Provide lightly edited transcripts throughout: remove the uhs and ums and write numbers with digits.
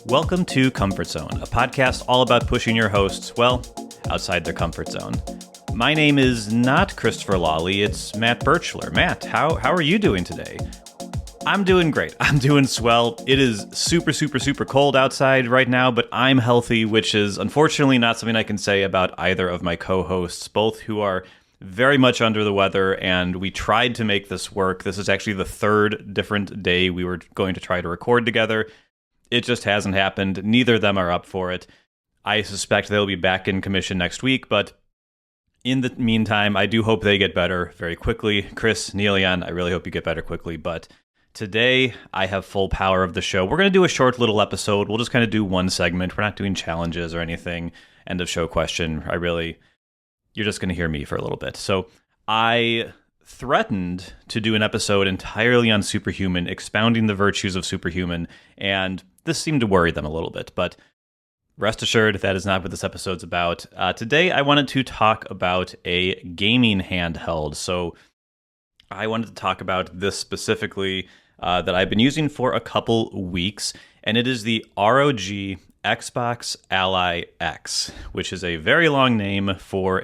Welcome to Comfort Zone, a podcast all about pushing your hosts, well, outside their comfort zone. My name is not Christopher Lawley, it's Matt Birchler. Matt, how are you doing today? I'm doing great. I'm doing swell. It is super cold outside right now, but I'm healthy, which is unfortunately not something I can say about either of my co-hosts, both who are very much under the weather, and we tried to make this work. This is actually the third different day we were going to try to record together. It just hasn't happened. Neither of them are up for it. I suspect they'll be back in commission next week, but in the meantime, I do hope they get better very quickly. Chris, Niléane, I really hope you get better quickly, but today I have full power of the show. We're going to do a short little episode. We'll just kind of do one segment. We're not doing challenges or anything. End of show question. You're just going to hear me for a little bit. So I threatened to do an episode entirely on Superhuman, expounding the virtues of Superhuman, and this seemed to worry them a little bit, but rest assured, that is not what this episode's about. Today, I wanted to talk about a gaming handheld. So I wanted to talk about this specifically that I've been using for a couple weeks, and it is the ROG Xbox Ally X, which is a very long name for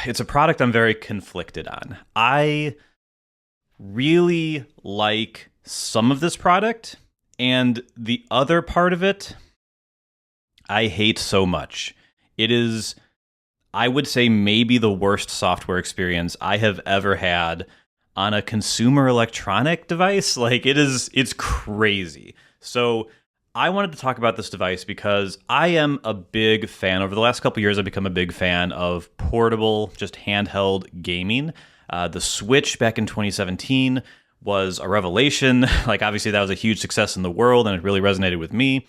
it's a product I'm very conflicted on. I really like some of this product, and the other part of it, I hate so much. It is, I would say, maybe the worst software experience I have ever had on a consumer electronic device. It's crazy. So I wanted to talk about this device because I am a big fan. Over the last couple of years, I've become a big fan of portable, just handheld gaming. The Switch back in 2017 was a revelation. Obviously, that was a huge success in the world, and it really resonated with me.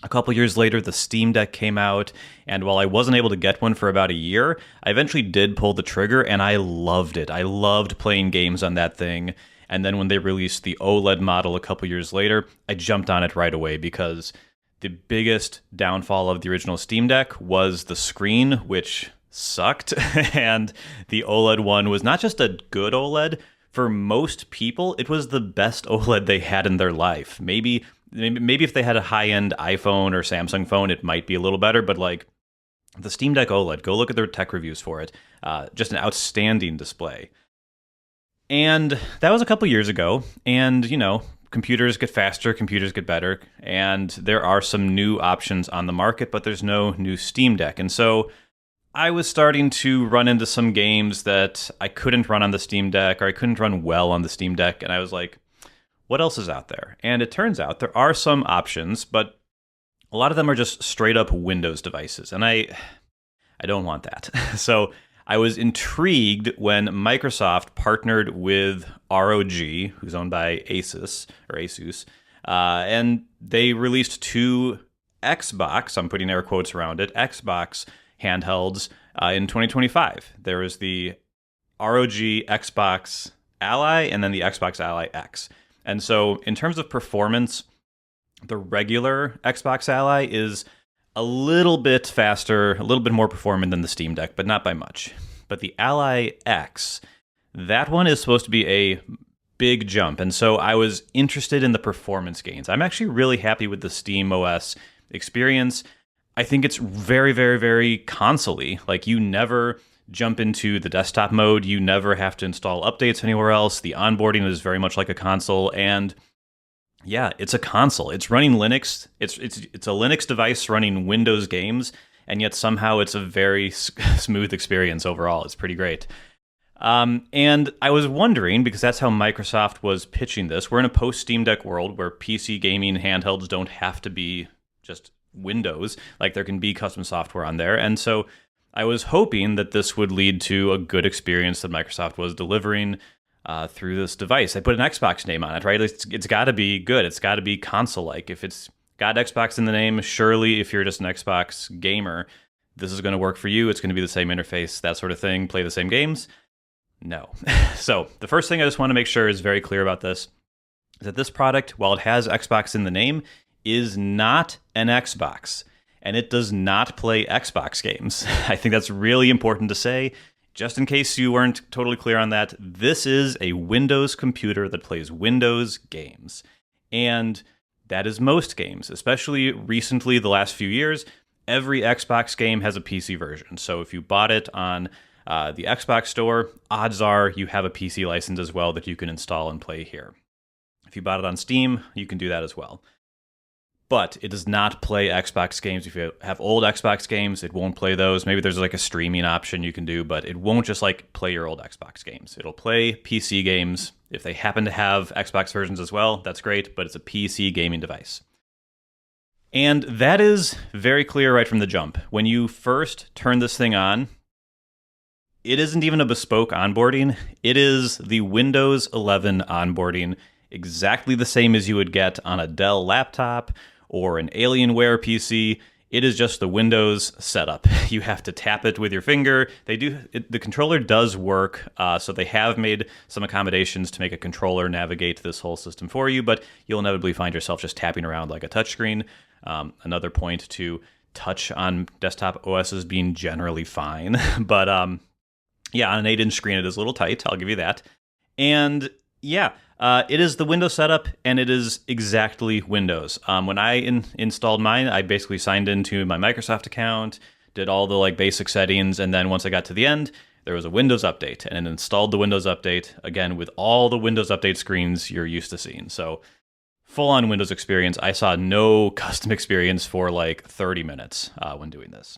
A couple years later, the Steam Deck came out, and while I wasn't able to get one for about a year, I eventually did pull the trigger, and I loved it. I loved playing games on that thing. And then when they released the OLED model a couple years later, I jumped on it right away because the biggest downfall of the original Steam Deck was the screen, which sucked. And the OLED one was not just a good OLED. For most people, it was the best OLED they had in their life. Maybe if they had a high-end iPhone or Samsung phone, it might be a little better. But the Steam Deck OLED, go look at their tech reviews for it. Just an outstanding display. And that was a couple years ago, and, computers get faster, computers get better, and there are some new options on the market, but there's no new Steam Deck. And so I was starting to run into some games that I couldn't run on the Steam Deck, or I couldn't run well on the Steam Deck, and I was like, what else is out there? And it turns out there are some options, but a lot of them are just straight-up Windows devices, and I don't want that. So I was intrigued when Microsoft partnered with ROG, who's owned by Asus, and they released two Xbox, I'm putting air quotes around it, Xbox handhelds in 2025. There was the ROG Xbox Ally and then the Xbox Ally X. And so in terms of performance, the regular Xbox Ally is a little bit faster, a little bit more performant than the Steam Deck, but not by much. But the Ally X, that one is supposed to be a big jump. And so I was interested in the performance gains. I'm actually really happy with the Steam OS experience. I think it's very console-y. You never jump into the desktop mode. You never have to install updates anywhere else. The onboarding is very much like a console. And yeah, it's a console. It's running Linux. It's a Linux device running Windows games, and yet somehow it's a very smooth experience overall. It's pretty great. And I was wondering, because that's how Microsoft was pitching this, we're in a post-Steam Deck world where PC gaming handhelds don't have to be just Windows. There can be custom software on there. And so I was hoping that this would lead to a good experience that Microsoft was delivering through this device. I put an Xbox name on it, right? It's got to be good. It's got to be console-like. If it's got Xbox in the name, surely if you're just an Xbox gamer, this is going to work for you. It's going to be the same interface, that sort of thing, play the same games. No. So the first thing I just want to make sure is very clear about this is that this product, while it has Xbox in the name, is not an Xbox, and it does not play Xbox games. I think that's really important to say. Just in case you weren't totally clear on that, this is a Windows computer that plays Windows games. And that is most games, especially recently, the last few years. Every Xbox game has a PC version. So if you bought it on the Xbox store, odds are you have a PC license as well that you can install and play here. If you bought it on Steam, you can do that as well. But it does not play Xbox games. If you have old Xbox games, it won't play those. Maybe there's like a streaming option you can do, but it won't just like play your old Xbox games. It'll play PC games. If they happen to have Xbox versions as well, that's great, but it's a PC gaming device. And that is very clear right from the jump. When you first turn this thing on, it isn't even a bespoke onboarding. It is the Windows 11 onboarding, exactly the same as you would get on a Dell laptop or an Alienware PC. It is just the Windows setup. You have to tap it with your finger. The controller does work, so they have made some accommodations to make a controller navigate this whole system for you, but you'll inevitably find yourself just tapping around like a touchscreen. Another point to touch on desktop OSs being generally fine, but yeah, on an 8-inch screen it is a little tight, I'll give you that. And yeah, it is the Windows setup, and it is exactly Windows. When I installed mine, I basically signed into my Microsoft account, did all the like basic settings, and then once I got to the end, there was a Windows update, and it installed the Windows update, again, with all the Windows update screens you're used to seeing. So full-on Windows experience. I saw no custom experience for like 30 minutes when doing this.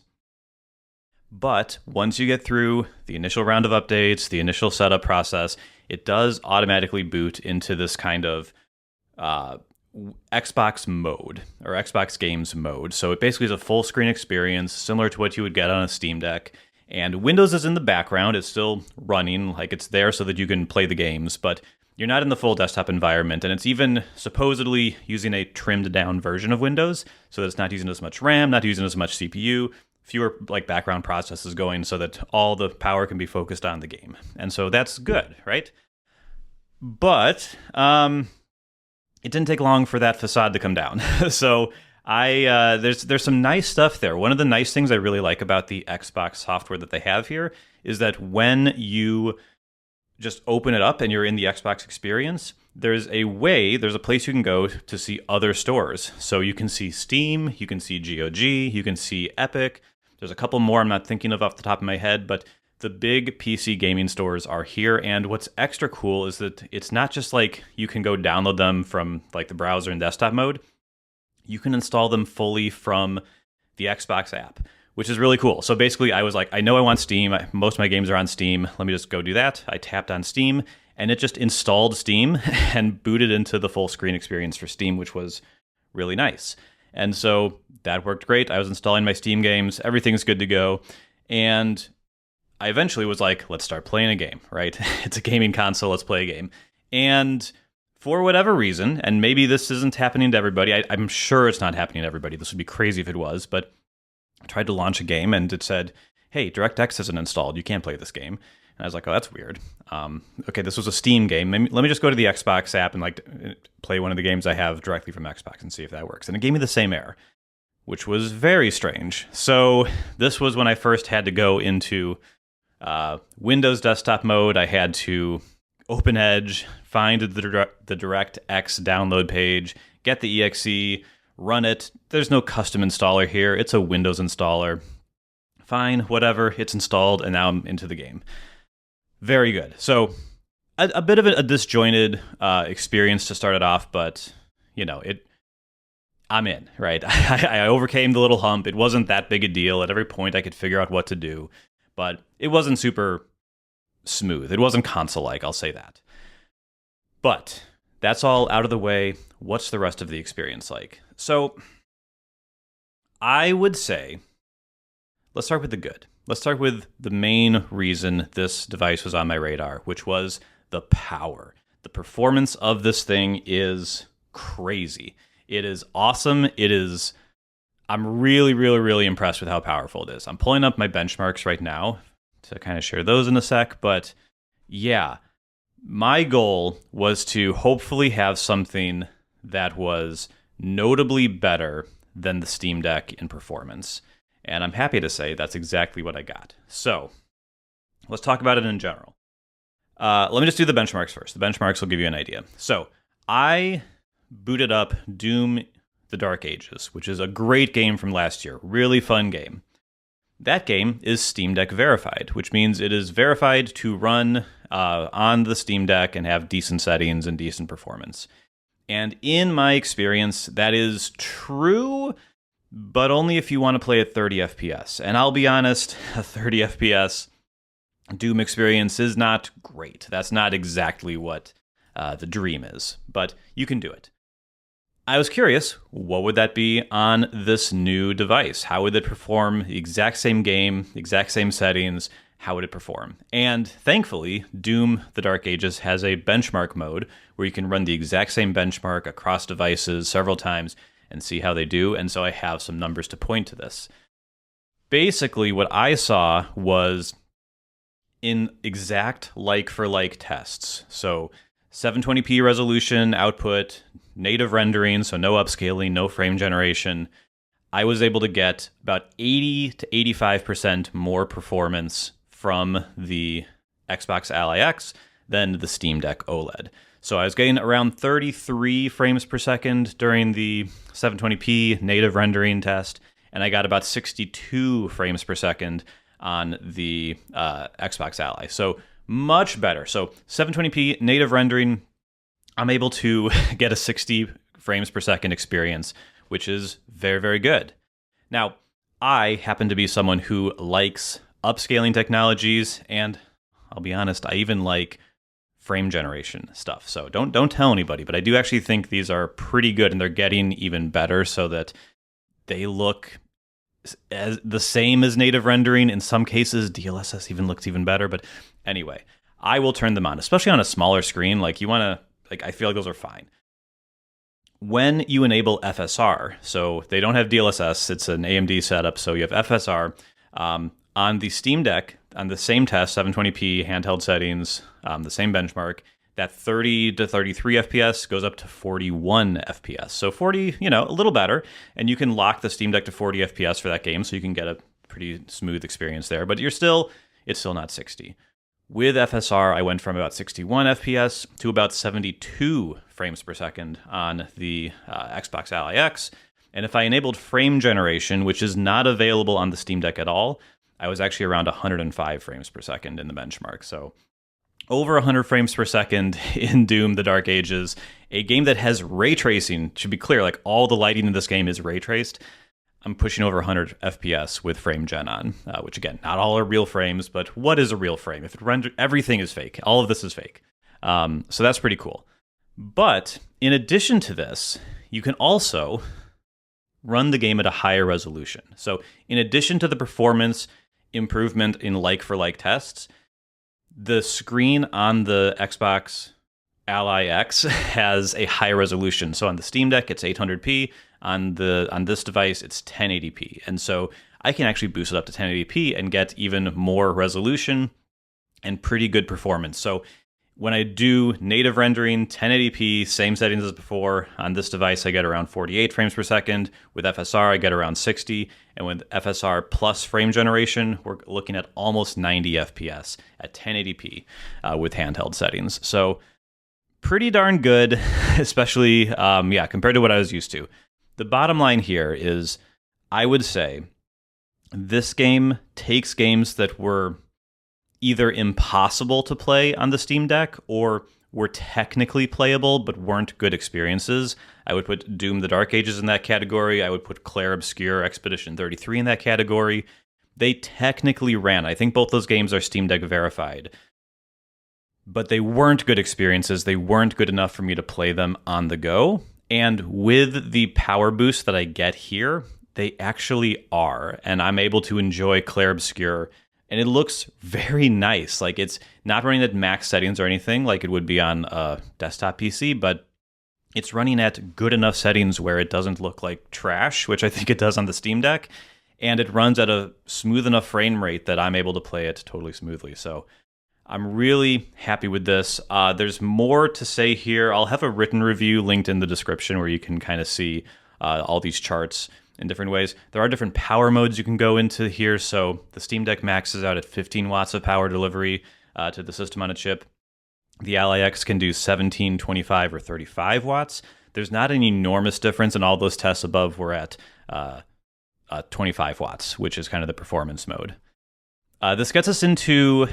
But once you get through the initial round of updates, the initial setup process, it does automatically boot into this kind of Xbox mode, or Xbox games mode. So it basically is a full screen experience, similar to what you would get on a Steam Deck. And Windows is in the background. It's still running, like it's there so that you can play the games, but you're not in the full desktop environment. And it's even supposedly using a trimmed down version of Windows, so that it's not using as much RAM, not using as much CPU, fewer like background processes going, so that all the power can be focused on the game. And so that's good, right? But it didn't take long for that facade to come down. So there's some nice stuff there. One of the nice things I really like about the Xbox software that they have here is that when you just open it up and you're in the Xbox experience, there's a place you can go to see other stores. So you can see Steam, you can see GOG, you can see Epic. There's a couple more I'm not thinking of off the top of my head, but the big PC gaming stores are here. And what's extra cool is that it's not just like you can go download them from like the browser and desktop mode. You can install them fully from the Xbox app, which is really cool. So basically I was like, I know I want Steam. Most of my games are on Steam. Let me just go do that. I tapped on Steam and it just installed Steam and booted into the full screen experience for Steam, which was really nice. And so that worked great. I was installing my Steam games. Everything's good to go. And I eventually was like, let's start playing a game, right? It's a gaming console. Let's play a game. And for whatever reason, and maybe this isn't happening to everybody. I'm sure it's not happening to everybody. This would be crazy if it was. But I tried to launch a game and it said, hey, DirectX isn't installed. You can't play this game. And I was like, oh, that's weird. Okay, this was a Steam game. Let me just go to the Xbox app and like play one of the games I have directly from Xbox and see if that works. And it gave me the same error, which was very strange. So this was when I first had to go into Windows desktop mode. I had to open Edge, find the DirectX download page, get the exe, run it. There's no custom installer here. It's a Windows installer. Fine, whatever. It's installed, and now I'm into the game. Very good. So a bit of a disjointed experience to start it off, but you know, I'm in, right? I overcame the little hump. It wasn't that big a deal. At every point, I could figure out what to do, but it wasn't super smooth. It wasn't console-like, I'll say that. But that's all out of the way. What's the rest of the experience like? So I would say, let's start with the good. Let's start with the main reason this device was on my radar, which was the power. The performance of this thing is crazy. It is awesome. I'm really, really, really impressed with how powerful it is. I'm pulling up my benchmarks right now to kind of share those in a sec, but yeah, my goal was to hopefully have something that was notably better than the Steam Deck in performance. And I'm happy to say that's exactly what I got. So let's talk about it in general. Let me just do the benchmarks first. The benchmarks will give you an idea. So I booted up Doom the Dark Ages, which is a great game from last year. Really fun game. That game is Steam Deck verified, which means it is verified to run on the Steam Deck and have decent settings and decent performance. And in my experience, that is true, but only if you want to play at 30 FPS. And I'll be honest, a 30 FPS Doom experience is not great. That's not exactly what the dream is, but you can do it. I was curious, what would that be on this new device? How would it perform the exact same game, exact same settings? How would it perform? And thankfully, Doom the Dark Ages has a benchmark mode where you can run the exact same benchmark across devices several times and see how they do. And so I have some numbers to point to this. Basically, what I saw was in exact like-for-like tests. So 720p resolution output, native rendering, so no upscaling, no frame generation. I was able to get about 80 to 85% more performance from the Xbox Ally X than the Steam Deck OLED. So I was getting around 33 frames per second during the 720p native rendering test, and I got about 62 frames per second on the Xbox Ally. So much better. So 720p native rendering, I'm able to get a 60 frames per second experience, which is very, very good. Now, I happen to be someone who likes upscaling technologies, and I'll be honest, I even like frame generation stuff. So don't tell anybody, but I do actually think these are pretty good, and they're getting even better so that they look as the same as native rendering. In some cases, DLSS even looks even better. But anyway, I will turn them on, especially on a smaller screen. Like I feel like those are fine. When you enable FSR, so they don't have DLSS, it's an AMD setup, so you have FSR. On the Steam Deck, on the same test, 720p handheld settings, the same benchmark, that 30 to 33 FPS goes up to 41 FPS. So 40, a little better. And you can lock the Steam Deck to 40 FPS for that game, so you can get a pretty smooth experience there. But it's still not 60. With FSR, I went from about 61 FPS to about 72 frames per second on the Xbox Ally X. And if I enabled frame generation, which is not available on the Steam Deck at all, I was actually around 105 frames per second in the benchmark. So over 100 frames per second in Doom the Dark Ages, a game that has ray tracing. To be clear, like all the lighting in this game is ray traced. I'm pushing over 100 FPS with frame gen on, which again, not all are real frames, but what is a real frame? If it renders, everything is fake. All of this is fake. So that's pretty cool. But in addition to this, you can also run the game at a higher resolution. So in addition to the performance improvement in like-for-like tests, the screen on the Xbox Ally X has a high resolution. So on the Steam Deck, it's 800p. On this device, it's 1080p. And so I can actually boost it up to 1080p and get even more resolution and pretty good performance. So when I do native rendering, 1080p, same settings as before, on this device I get around 48 frames per second. With FSR, I get around 60. And with FSR plus frame generation, we're looking at almost 90 FPS at 1080p with handheld settings. So pretty darn good, especially, compared to what I was used to. The bottom line here is, I would say, this game takes games that were either impossible to play on the Steam Deck or were technically playable but weren't good experiences. I would put Doom the Dark Ages in that category. I would put Clair Obscur Expedition 33 in that category. They technically ran. I think both those games are Steam Deck verified. But they weren't good experiences. They weren't good enough for me to play them on the go. And with the power boost that I get here, they actually are. And I'm able to enjoy Clair Obscur. And it looks very nice. Like, it's not running at max settings or anything like it would be on a desktop PC, but it's running at good enough settings where it doesn't look like trash, which I think it does on the Steam Deck. And it runs at a smooth enough frame rate that I'm able to play it totally smoothly. So I'm really happy with this. There's more to say here. I'll have a written review linked in the description where you can kind of see all these charts in different ways. There are different power modes you can go into here. So the Steam Deck maxes out at 15 watts of power delivery to the system on a chip. The Ally X can do 17, 25, or 35 watts. There's not an enormous difference, and all those tests above were at 25 watts, which is kind of the performance mode. This gets us into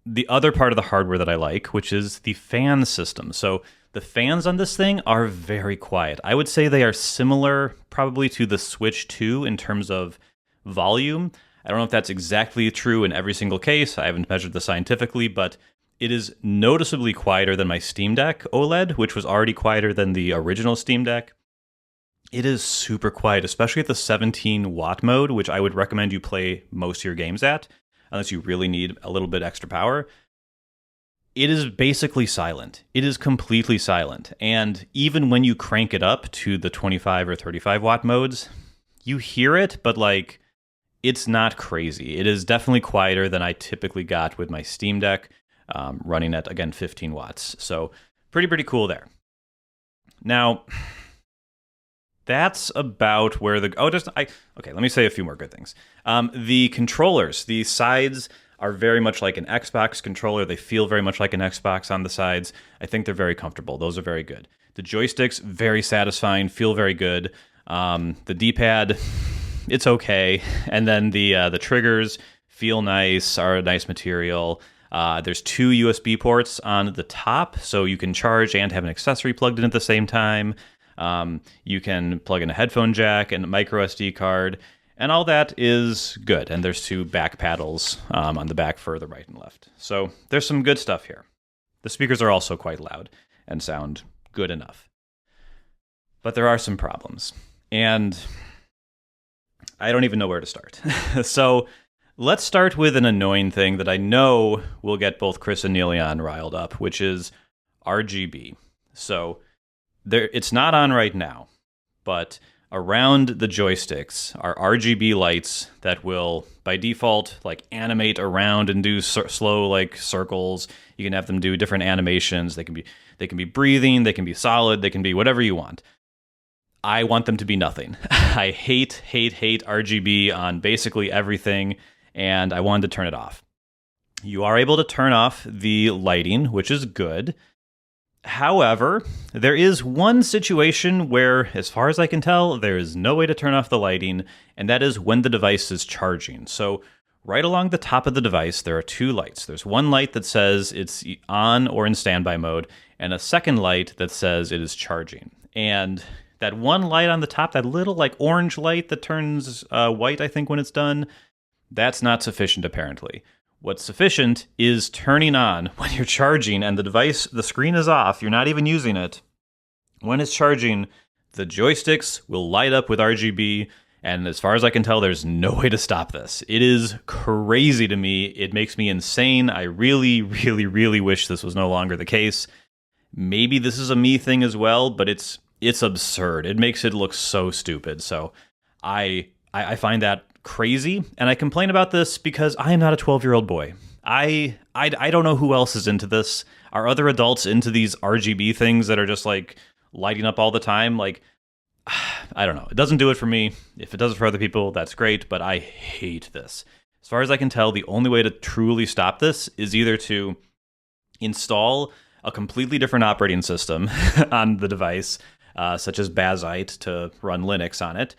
the other part of the hardware that I like, which is the fan system. So the fans on this thing are very quiet. I would say they are similar probably to the Switch 2 in terms of volume. I don't know if that's exactly true in every single case. I haven't measured this scientifically, but it is noticeably quieter than my Steam Deck OLED, which was already quieter than the original Steam Deck. It is super quiet, especially at the 17 watt mode, which I would recommend you play most of your games at, unless you really need a little bit extra power. It is basically silent. It is completely silent. And even when you crank it up to the 25 or 35 watt modes, you hear it, but like, it's not crazy. It is definitely quieter than I typically got with my Steam Deck, running at, again, 15 watts. So pretty cool there. Now, that's about where the... Okay, let me say a few more good things. The controllers, the sides are very much like an Xbox controller. They feel very much like an Xbox on the sides. I think they're very comfortable. Those are very good. The joysticks, very satisfying, feel very good. The D-pad, it's okay. And then the triggers feel nice, are a nice material. There's 2 USB ports on the top, so you can charge and have an accessory plugged in at the same time. You can plug in a headphone jack and a micro SD card, and all that is good. And there's 2 back paddles on the back for the right and left. So there's some good stuff here. The speakers are also quite loud and sound good enough. But there are some problems, and I don't even know where to start. So let's start with an annoying thing that I know will get both Chris and Niléane riled up, which is RGB. So it's not on right now, but around the joysticks are RGB lights that will, by default, like animate around and do slow like circles. You can have them do different animations. They can be breathing, they can be solid, they can be whatever you want. I want them to be nothing. I hate RGB on basically everything, and I wanted to turn it off. You are able to turn off the lighting, which is good. However, there is one situation where, as far as I can tell, there is no way to turn off the lighting, and that is when the device is charging. So right along the top of the device, there are 2 lights. There's one light that says it's on or in standby mode, and a second light that says it is charging. And that one light on the top, that little like orange light that turns white, I think, when it's done, that's not sufficient apparently. What's sufficient is turning on when you're charging and the screen is off, you're not even using it. When it's charging, the joysticks will light up with RGB, and as far as I can tell, there's no way to stop this. It is crazy to me. It makes me insane. I really wish this was no longer the case. Maybe this is a me thing as well, but it's absurd. It makes it look so stupid. So I find that crazy, and I complain about this because I am not a 12-year-old boy. I don't know who else is into this. Are other adults into these RGB things that are just like lighting up all the time? Like, I don't know. It doesn't do it for me. If it does it for other people, that's great, but I hate this. As far as I can tell, the only way to truly stop this is either to install a completely different operating system on the device, such as Bazite to run Linux on it,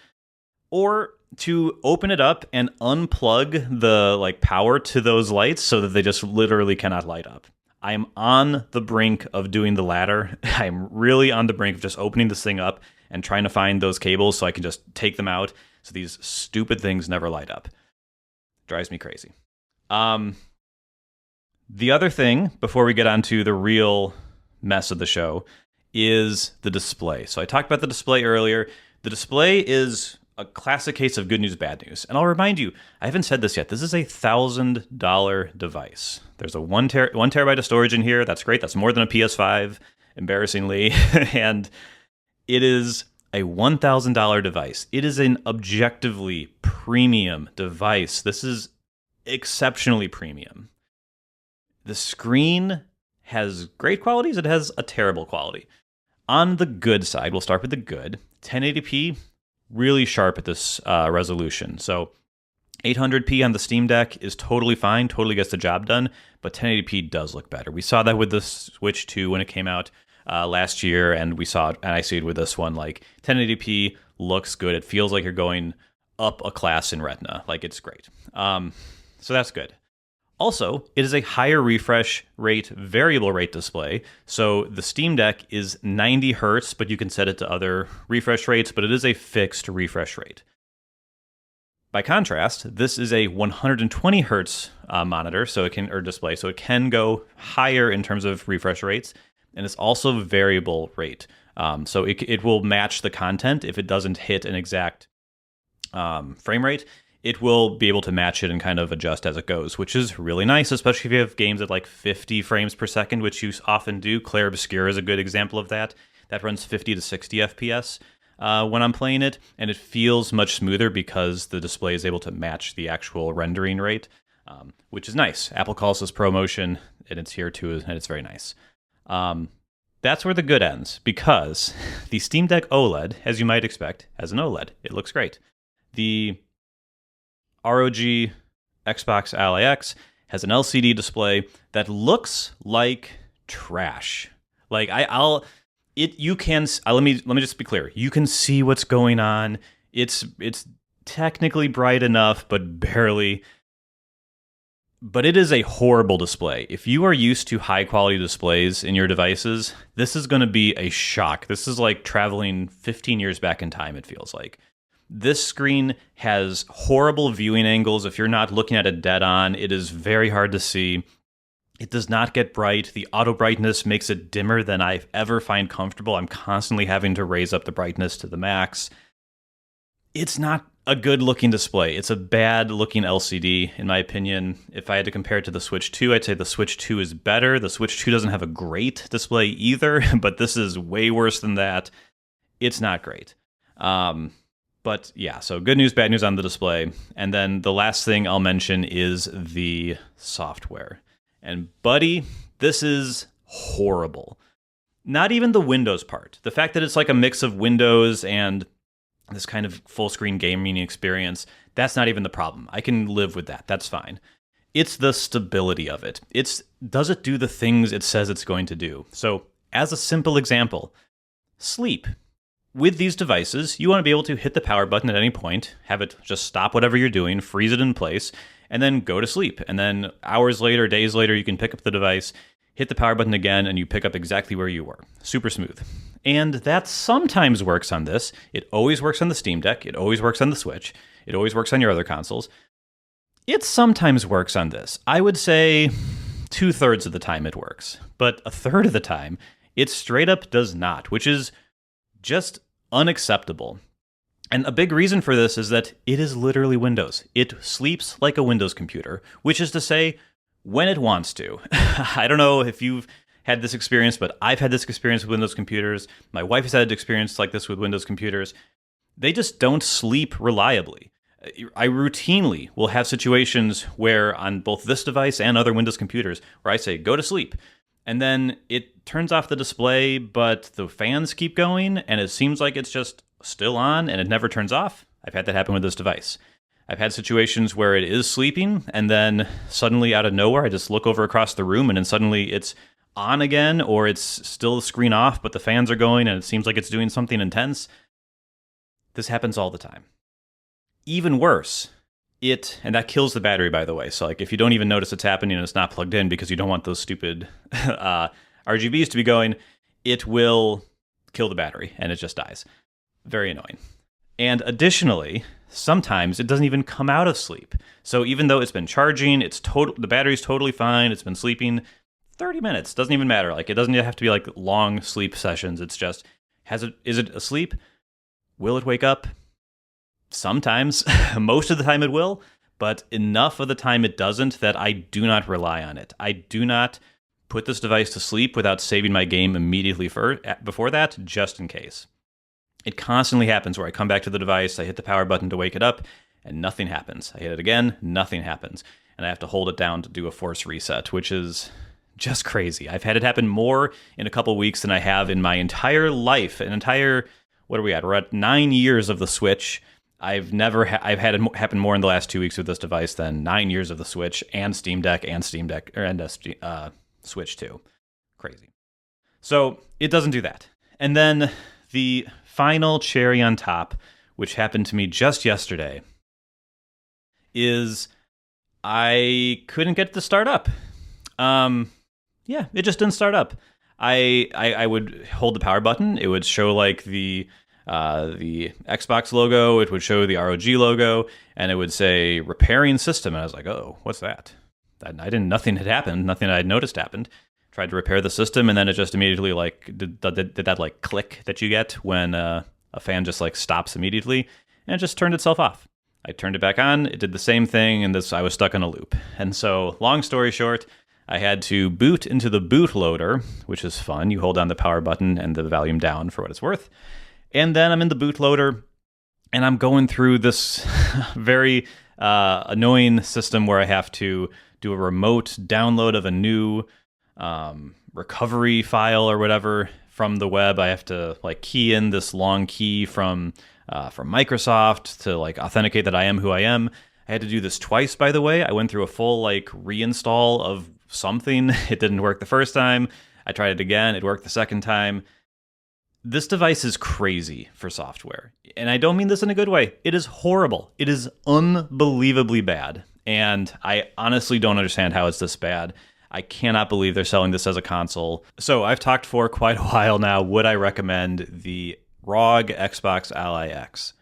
or to open it up and unplug the like power to those lights so that they just literally cannot light up. I'm on the brink of doing the latter. I'm really on the brink of just opening this thing up and trying to find those cables so I can just take them out so these stupid things never light up. Drives me crazy. The other thing, before we get on to the real mess of the show, is the display. So I talked about the display earlier. The display is a classic case of good news, bad news. And I'll remind you, I haven't said this yet. This is a $1,000 device. There's a 1 terabyte of storage in here. That's great. That's more than a PS5, embarrassingly. And it is a $1,000 device. It is an objectively premium device. This is exceptionally premium. The screen has great qualities. It has a terrible quality. On the good side, we'll start with the good. 1080p, really sharp at this resolution. So 800p on the Steam Deck is totally fine, totally gets the job done, but 1080p does look better. We saw that with the Switch 2 when it came out. last year, and we saw it, and I see it with this one. Like 1080p looks good. It feels like you're going up a class in Retina. Like it's great. So that's good. Also, it is a higher refresh rate, variable rate display. So the Steam Deck is 90 hertz, but you can set it to other refresh rates, but it is a fixed refresh rate. By contrast, this is a 120 hertz monitor, or display, so it can go higher in terms of refresh rates, and it's also variable rate. So it will match the content. If it doesn't hit an exact frame rate, it will be able to match it and kind of adjust as it goes, which is really nice, especially if you have games at like 50 frames per second, which you often do. Clair Obscur is a good example of that. That runs 50 to 60 FPS when I'm playing it, and it feels much smoother because the display is able to match the actual rendering rate, which is nice. Apple calls this ProMotion, and it's here too, and it's very nice. That's where the good ends, because the Steam Deck OLED, as you might expect, has an OLED. It looks great. The ROG Xbox Ally X has an LCD display that looks like trash. Like let me just be clear. You can see what's going on. It's technically bright enough, but barely. But it is a horrible display. If you are used to high quality displays in your devices, this is going to be a shock. This is like traveling 15 years back in time, it feels like. This screen has horrible viewing angles. If you're not looking at it dead on, it is very hard to see. It does not get bright. The auto brightness makes it dimmer than I ever find comfortable. I'm constantly having to raise up the brightness to the max. It's not a good looking display. It's a bad looking LCD, in my opinion. If I had to compare it to the Switch 2, I'd say the Switch 2 is better. The Switch 2 doesn't have a great display either, but this is way worse than that. It's not great. But yeah, so good news, bad news on the display. And then the last thing I'll mention is the software. And buddy, this is horrible. Not even the Windows part. The fact that it's like a mix of Windows and this kind of full screen gaming experience, that's not even the problem. I can live with that. That's fine. It's the stability of it. Does it do the things it says it's going to do? So as a simple example, sleep. With these devices, you want to be able to hit the power button at any point, have it just stop whatever you're doing, freeze it in place, and then go to sleep. And then hours later, days later, you can pick up the device, hit the power button again, and you pick up exactly where you were. Super smooth. And that sometimes works on this. It always works on the Steam Deck. It always works on the Switch. It always works on your other consoles. It sometimes works on this. I would say 2/3 of the time it works. But 1/3 of the time, it straight up does not, which is just unacceptable. And a big reason for this is that it is literally Windows. It sleeps like a Windows computer, which is to say, when it wants to. I don't know if you've had this experience, but I've had this experience with Windows computers. My wife has had an experience like this with Windows computers. They just don't sleep reliably. I routinely will have situations where on both this device and other Windows computers where I say, go to sleep. And then it turns off the display, but the fans keep going, and it seems like it's just still on, and it never turns off. I've had that happen with this device. I've had situations where it is sleeping, and then suddenly out of nowhere, I just look over across the room, and then suddenly it's on again, or it's still the screen off, but the fans are going, and it seems like it's doing something intense. This happens all the time. Even worse, and that kills the battery, by the way. So like if you don't even notice it's happening and it's not plugged in because you don't want those stupid RGBs to be going, it will kill the battery and it just dies. Very annoying. And additionally, sometimes it doesn't even come out of sleep. So even though it's been charging, the battery's totally fine, it's been sleeping 30 minutes, doesn't even matter. Like it doesn't have to be like long sleep sessions. It's just, is it asleep? Will it wake up? Sometimes. Most of the time it will, but enough of the time it doesn't that I do not rely on it. I do not put this device to sleep without saving my game immediately before that, just in case. It constantly happens where I come back to the device, I hit the power button to wake it up, and nothing happens. I hit it again, nothing happens. And I have to hold it down to do a force reset, which is just crazy. I've had it happen more in a couple weeks than I have in my entire life. What are we at? We're at 9 years of the Switch. I've had it happen more in the last 2 weeks with this device than 9 years of the Switch and Steam Deck and Switch 2. Crazy. So it doesn't do that. And then the final cherry on top, which happened to me just yesterday, is I couldn't get it to start up. Yeah, it just didn't start up. I would hold the power button. It would show like the Xbox logo. It would show the ROG logo, and it would say repairing system. And I was like, oh, what's that? Nothing had happened. Nothing I had noticed happened. Tried to repair the system, and then it just immediately like did that like click that you get when a fan just like stops immediately, and it just turned itself off. I turned it back on. It did the same thing, and I was stuck in a loop. And so, long story short, I had to boot into the bootloader, which is fun. You hold down the power button and the volume down for what it's worth. And then I'm in the bootloader, and I'm going through this very annoying system where I have to do a remote download of a new recovery file or whatever from the web. I have to like key in this long key from Microsoft to like authenticate that I am who I am. I had to do this twice, by the way. I went through a full like reinstall of something. It didn't work the first time. I tried it again. It worked the second time. This device is crazy for software. And I don't mean this in a good way. It is horrible. It is unbelievably bad. And I honestly don't understand how it's this bad. I cannot believe they're selling this as a console. So I've talked for quite a while now. Would I recommend the ROG Xbox Ally X?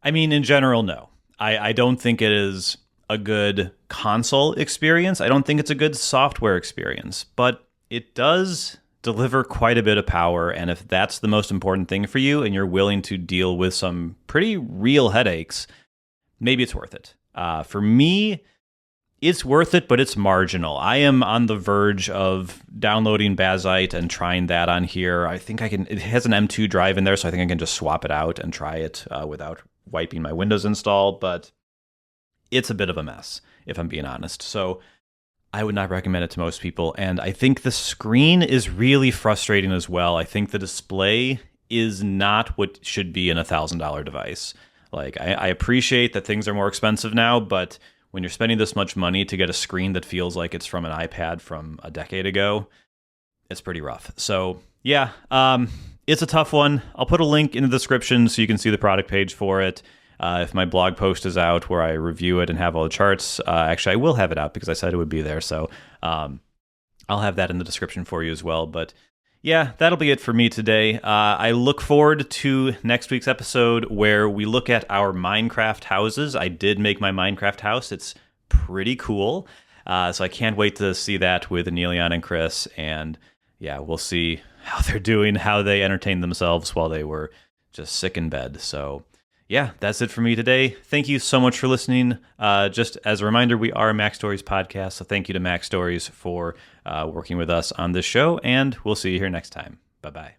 I mean, in general, no. I don't think it is a good console experience. I don't think it's a good software experience. But it does deliver quite a bit of power. And if that's the most important thing for you and you're willing to deal with some pretty real headaches, maybe it's worth it. For me, it's worth it, but it's marginal. I am on the verge of downloading Bazite and trying that on here. I think I can. It has an M2 drive in there, so I think I can just swap it out and try it without wiping my Windows install, but it's a bit of a mess, if I'm being honest. So I would not recommend it to most people, and I think the screen is really frustrating as well. I think the display is not what should be in a $1,000 device. Like, I appreciate that things are more expensive now, but when you're spending this much money to get a screen that feels like it's from an iPad from a decade ago, it's pretty rough. So, yeah, it's a tough one. I'll put a link in the description so you can see the product page for it. If my blog post is out where I review it and have all the charts, actually, I will have it out because I said it would be there. So I'll have that in the description for you as well. But yeah, that'll be it for me today. I look forward to next week's episode where we look at our Minecraft houses. I did make my Minecraft house. It's pretty cool. So I can't wait to see that with Niléane and Chris. And yeah, we'll see how they're doing, how they entertained themselves while they were just sick in bed. So yeah, that's it for me today. Thank you so much for listening. Just as a reminder, we are a Mac Stories podcast, so thank you to Mac Stories for working with us on this show, and we'll see you here next time. Bye-bye.